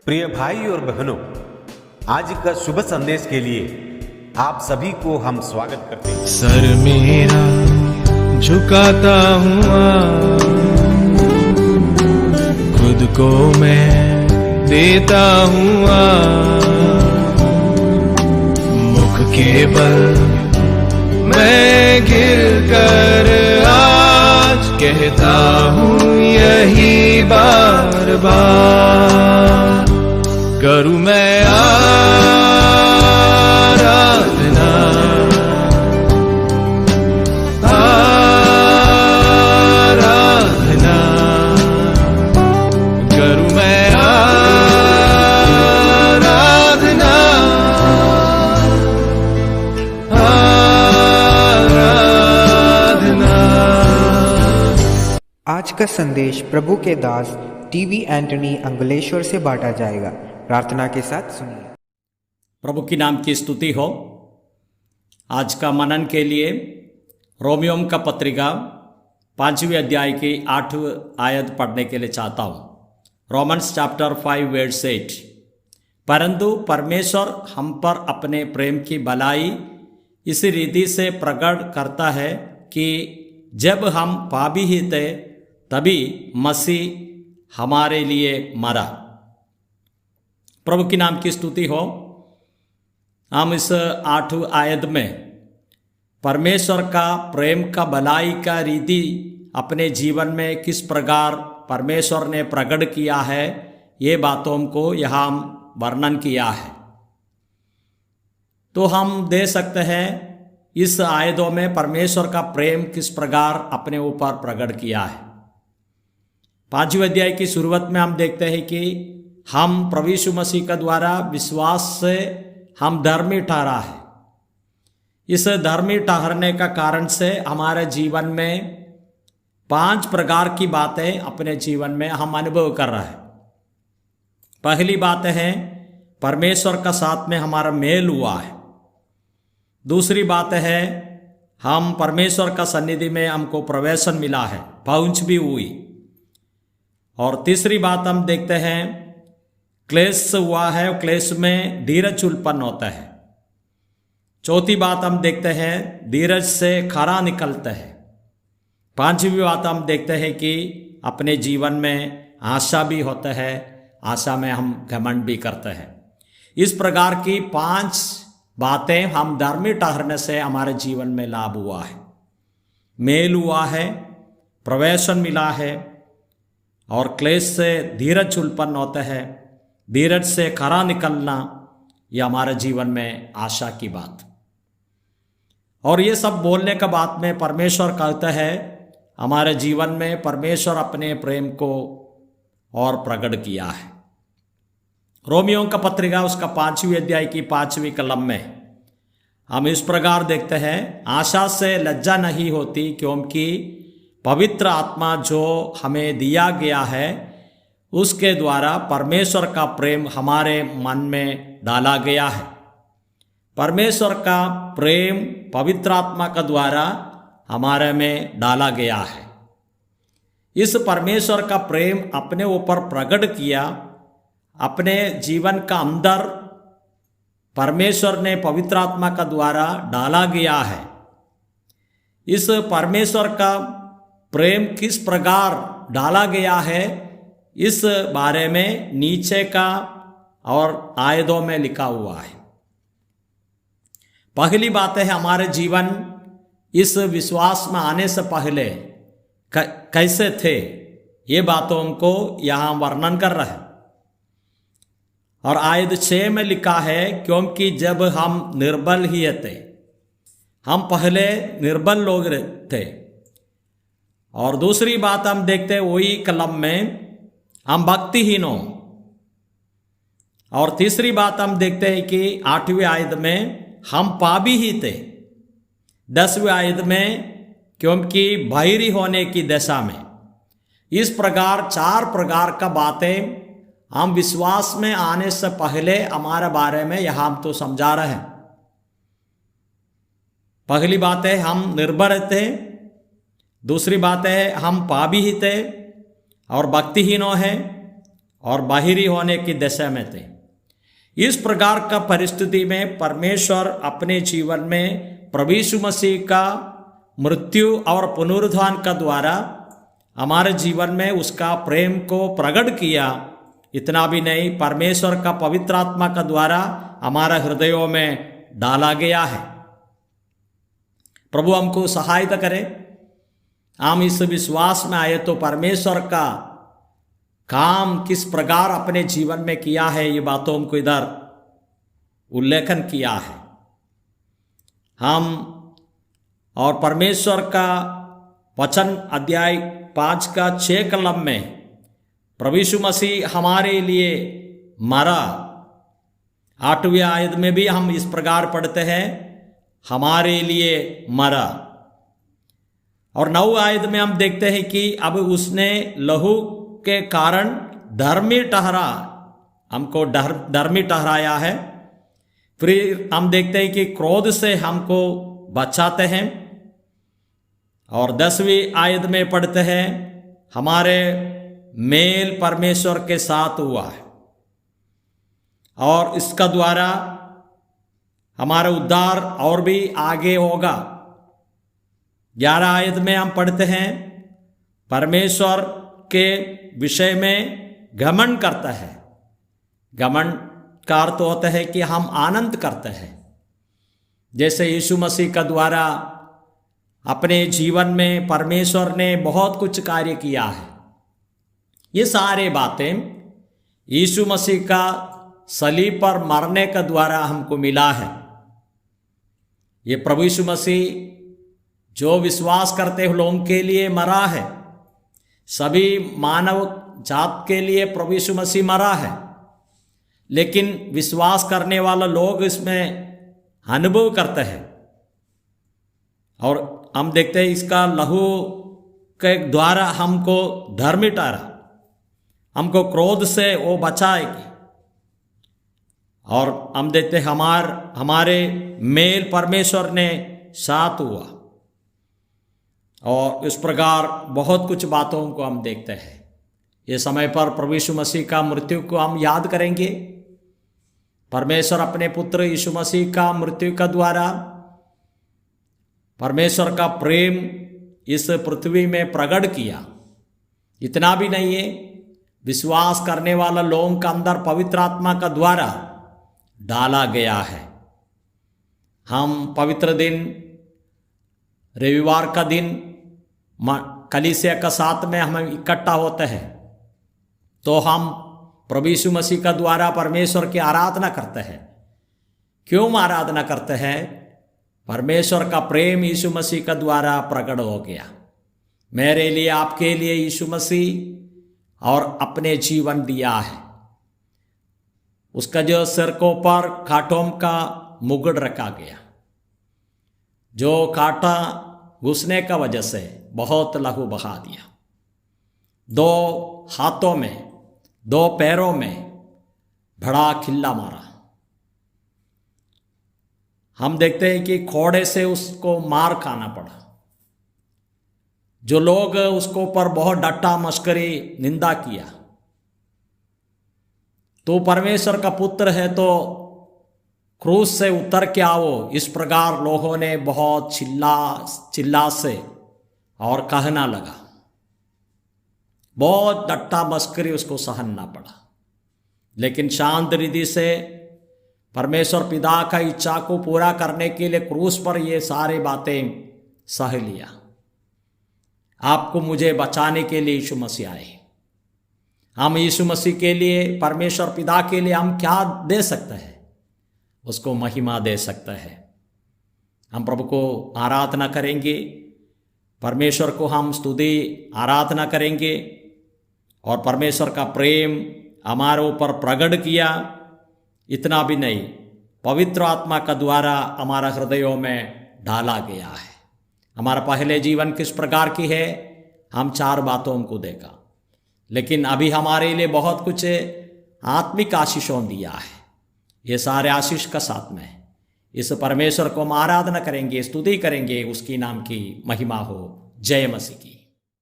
प्रिय भाई और बहनों, आज का शुभ संदेश के लिए आप सभी को हम स्वागत करते हैं। सर मेरा झुकाता हूँ खुद को मैं देता हूँ मुख के बल मैं गिर कर आज कहता हूँ यही बार बार करूँ मैं आराधना आराधना करूँ मैं आराधना आराधना। आज का संदेश प्रभु के दास टीवी एंटनी अंगलेश्वर से बांटा जाएगा। प्रार्थना के साथ सुनिए। प्रभु की नाम की स्तुति हो। आज का मनन के लिए रोमियों का पत्रिका 5वें अध्याय की 8वीं आयत पढ़ने के लिए चाहता हूँ। Romans chapter 5 verse 8। परंतु परमेश्वर हम पर अपने प्रेम की भलाई इसी रीति से प्रकट करता है कि जब हम पापी ही थे तभी मसीह हमारे लिए मरा। प्रभु की नाम की स्तुति हो। हम इस 8वीं आयत में परमेश्वर का प्रेम का भलाई का रीति अपने जीवन में किस प्रकार परमेश्वर ने प्रकट किया है, ये बातों को यहाँ वर्णन किया है। तो हम दे सकते हैं इस आयतों में परमेश्वर का प्रेम किस प्रकार अपने ऊपर प्रकट किया है। 5वें अध्याय की शुरुआत में हम देखते हैं कि हम प्रभु यीशु मसीह का द्वारा विश्वास से हम धर्मी ठहरा है। इस धर्मी ठहरने का कारण से हमारे जीवन में 5 प्रकार की बातें अपने जीवन में हम अनुभव कर रहे हैं। पहली बात है परमेश्वर का साथ में हमारा मेल हुआ है। दूसरी बात है हम परमेश्वर का सन्निधि में हमको प्रवेशन मिला है, पहुंच भी हुई। और तीसरी बात हम देखते हैं क्लेश हुआ है, क्लेश में धीरज उत्पन्न होता है। चौथी बात हम देखते हैं धीरज से खरा निकलता है। 5वीं बात हम देखते हैं कि अपने जीवन में आशा भी होता है, आशा में हम घमंड भी करते हैं। इस प्रकार की 5 बातें हम धर्मी ठहरने से हमारे जीवन में लाभ हुआ है, मेल हुआ है, प्रवेशन मिला है और क्लेश से धीरज उत्पन्न होता है। धीरज से खरा निकलना यह हमारे जीवन में आशा की बात। और ये सब बोलने का बात में परमेश्वर कहता है हमारे जीवन में परमेश्वर अपने प्रेम को और प्रकट किया है। रोमियों का पत्रिका उसका 5वें अध्याय की 5वीं कलम में हम इस प्रकार देखते हैं, आशा से लज्जा नहीं होती क्योंकि पवित्र आत्मा जो हमें दिया गया है उसके द्वारा परमेश्वर का प्रेम हमारे मन में डाला गया है। परमेश्वर का प्रेम पवित्र आत्मा का द्वारा हमारे में डाला गया है। इस परमेश्वर का प्रेम अपने ऊपर प्रकट किया, अपने जीवन का अंदर परमेश्वर ने पवित्र आत्मा का द्वारा डाला गया है। इस परमेश्वर का प्रेम किस प्रकार डाला गया है इस बारे में नीचे का और आयतों में लिखा हुआ है। पहली बात है हमारे जीवन इस विश्वास में आने से पहले कैसे थे, ये बातों को यहाँ वर्णन कर रहे हैं। और आयत 6 में लिखा है क्योंकि जब हम निर्बल ही थे, हम पहले निर्बल लोग थे। और दूसरी बात हम देखते हैं वही कलम में हम भक्तिहीनों। और तीसरी बात हम देखते हैं कि 8वीं आयत में हम पापी ही थे। 10वीं आयत में क्योंकि बहिरी होने की दशा में। इस प्रकार 4 प्रकार का बातें हम विश्वास में आने से पहले हमारे बारे में यहां हम तो समझा रहे हैं। पहली बात है हम निर्भर थे, दूसरी बात है हम पापी ही थे और भक्तिहीनों हैं, और बाहरी होने की दशा में थे। इस प्रकार का परिस्थिति में परमेश्वर अपने जीवन में प्रभु यीशु मसीह का मृत्यु और पुनरुत्थान का द्वारा हमारे जीवन में उसका प्रेम को प्रकट किया। इतना भी नहीं, परमेश्वर का पवित्र आत्मा का द्वारा हमारा हृदयों में डाला गया है। प्रभु हमको सहायता करे, हम इस विश्वास में आए तो परमेश्वर का काम किस प्रकार अपने जीवन में किया है, ये बातों को इधर उल्लेखन किया है। हम और परमेश्वर का वचन अध्याय 5 का 6 कलम में प्रभु यीशु मसीह हमारे लिए मरा। 8वें आयत में भी हम इस प्रकार पढ़ते हैं, हमारे लिए मरा। और 9 आयत में हम देखते हैं कि अब उसने लहू के कारण धर्मी ठहरा, हमको धर्मी ठहराया है। फिर हम देखते हैं कि क्रोध से हमको बचाते हैं। और 10वीं आयत में पढ़ते हैं, हमारे मेल परमेश्वर के साथ हुआ है और इसका द्वारा हमारा उद्धार और भी आगे होगा। 11 आयत में हम पढ़ते हैं, परमेश्वर के विषय में घमंड करता है। घमंड का अर्थ होता है कि हम आनंद करते हैं, जैसे यीशु मसीह का द्वारा अपने जीवन में परमेश्वर ने बहुत कुछ कार्य किया है। ये सारे बातें यीशु मसीह का सलीब पर मरने का द्वारा हमको मिला है। ये प्रभु यीशु मसीह जो विश्वास करते हुए लोगों के लिए मरा है, सभी मानव जात के लिए प्रभु यीशु मसीह मरा है। लेकिन विश्वास करने वाला लोग इसमें अनुभव करते हैं और हम देखते हैं इसका लहू के द्वारा हमको धर्मी ठहरा, हमको क्रोध से वो बचाएगी। और हम देखते हैं हमारे मेल परमेश्वर ने साथ हुआ। और इस प्रकार बहुत कुछ बातों को हम देखते हैं। ये समय पर प्रभु यीशु मसीह का मृत्यु को हम याद करेंगे। परमेश्वर अपने पुत्र यीशु मसीह का मृत्यु का द्वारा परमेश्वर का प्रेम इस पृथ्वी में प्रकट किया। इतना भी नहीं है, विश्वास करने वाला लोगों का अंदर पवित्र आत्मा का द्वारा डाला गया है। हम पवित्र दिन रविवार का दिन कलीसिया का साथ में हम इकट्ठा होते हैं तो हम प्रभु यीशु मसीह का द्वारा परमेश्वर की आराधना करते हैं। क्यों आराधना करते हैं? परमेश्वर का प्रेम यीशु मसीह का द्वारा प्रकट हो गया। मेरे लिए, आपके लिए यीशु मसीह और अपने जीवन दिया है। उसका जो सिर को पर कांटों का मुकुट रखा गया, जो कांटा घुसने का वजह से बहुत लहू बहा दिया। 2 हाथों में, 2 पैरों में बड़ा खिल्ला मारा। हम देखते हैं कि घोड़े से उसको मार खाना पड़ा। जो लोग उसको पर बहुत डट्टा मस्करी निंदा किया, तो परमेश्वर का पुत्र है तो क्रूस से उतर के आओ, इस प्रकार लोगों ने बहुत चिल्ला से और कहना लगा। बहुत डट्टा मस्करी उसको सहना पड़ा। लेकिन शांत रिधि से परमेश्वर पिता का इच्छा को पूरा करने के लिए क्रूस पर ये सारी बातें सह लिया। आपको मुझे बचाने के लिए यीशु मसीह आए। हम यीशु मसीह के लिए, परमेश्वर पिता के लिए हम क्या दे सकते हैं? उसको महिमा दे सकता है। हम प्रभु को आराधना करेंगे, परमेश्वर को हम स्तुति आराधना करेंगे और परमेश्वर का प्रेम हमारे ऊपर प्रकट किया। इतना भी नहीं, पवित्र आत्मा का द्वारा हमारा हृदयों में डाला गया है। हमारा पहले जीवन किस प्रकार की है, हम 4 बातों को देखा। लेकिन अभी हमारे लिए बहुत कुछ आत्मिक आशीषों दिया है। ये सारे आशीष का साथ में इस परमेश्वर को हम आराधना करेंगे, स्तुति करेंगे, उसकी नाम की महिमा हो। जय मसीह की।